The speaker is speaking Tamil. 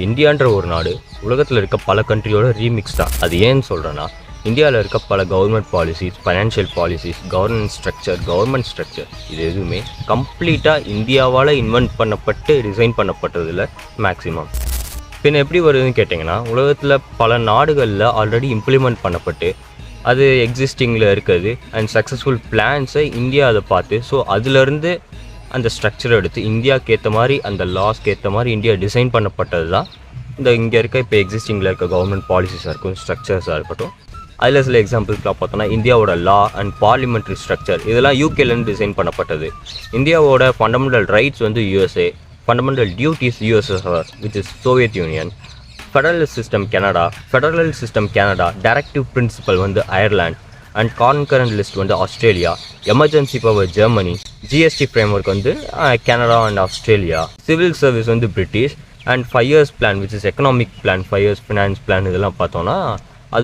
இந்தியான்ற ஒரு நாடு உலகத்தில் இருக்க பல கண்ட்ரியோட ரீமிக்ஸ் தான். அது ஏன்னு சொல்கிறேன்னா, இந்தியாவில் இருக்க பல government policies, financial policies, government structure இது எதுவுமே கம்ப்ளீட்டாக இந்தியாவால் இன்வென்ட் பண்ணப்பட்டு டிசைன் பண்ணப்பட்டதில் மேக்ஸிமம். பின்ன எப்படி வருதுன்னு கேட்டிங்கன்னா, உலகத்தில் பல நாடுகளில் ஆல்ரெடி இம்ப்ளிமெண்ட் பண்ணப்பட்டு அது எக்ஸிஸ்டிங்கில் இருக்குது அண்ட் சக்ஸஸ்ஃபுல் பிளான்ஸை இந்தியா அதை பார்த்து ஸோ அதிலேருந்து அந்த ஸ்ட்ரக்சரை எடுத்து இந்தியாவுக்கு ஏற்ற மாதிரி அந்த லாஸ்க்கு ஏற்ற மாதிரி இந்தியா டிசைன் பண்ணப்பட்டது தான் இந்த இங்கே இருக்க இப்போ எக்ஸிஸ்டிங்கில் இருக்க கவர்மெண்ட் பாலிசிஸாக இருக்கும், ஸ்ட்ரக்சர்ஸாக இருக்கட்டும். அதில் சில எக்ஸாம்பிள்ஸ்லாம் பார்த்தோன்னா இந்தியாவோட லா அண்ட் பார்லிமெண்ட்ரி ஸ்ட்ரக்சர் இதெல்லாம் யூகேலேருந்து டிசைன் பண்ணப்பட்டது. இந்தியாவோட ஃபண்டமெண்டல் ரைட்ஸ் வந்து USA, fundamental duties USSR which is Soviet Union, federal system Canada, directive principle வந்து அயர்லாந்து அண்ட் கான்கரண்ட் லிஸ்ட் வந்து Australia, emergency power Germany, GST framework வந்து Canada and Australia, civil service வந்து British and 5 years plan which is economic plan, 5 years finance plan இதெல்லாம் பார்த்தோன்னா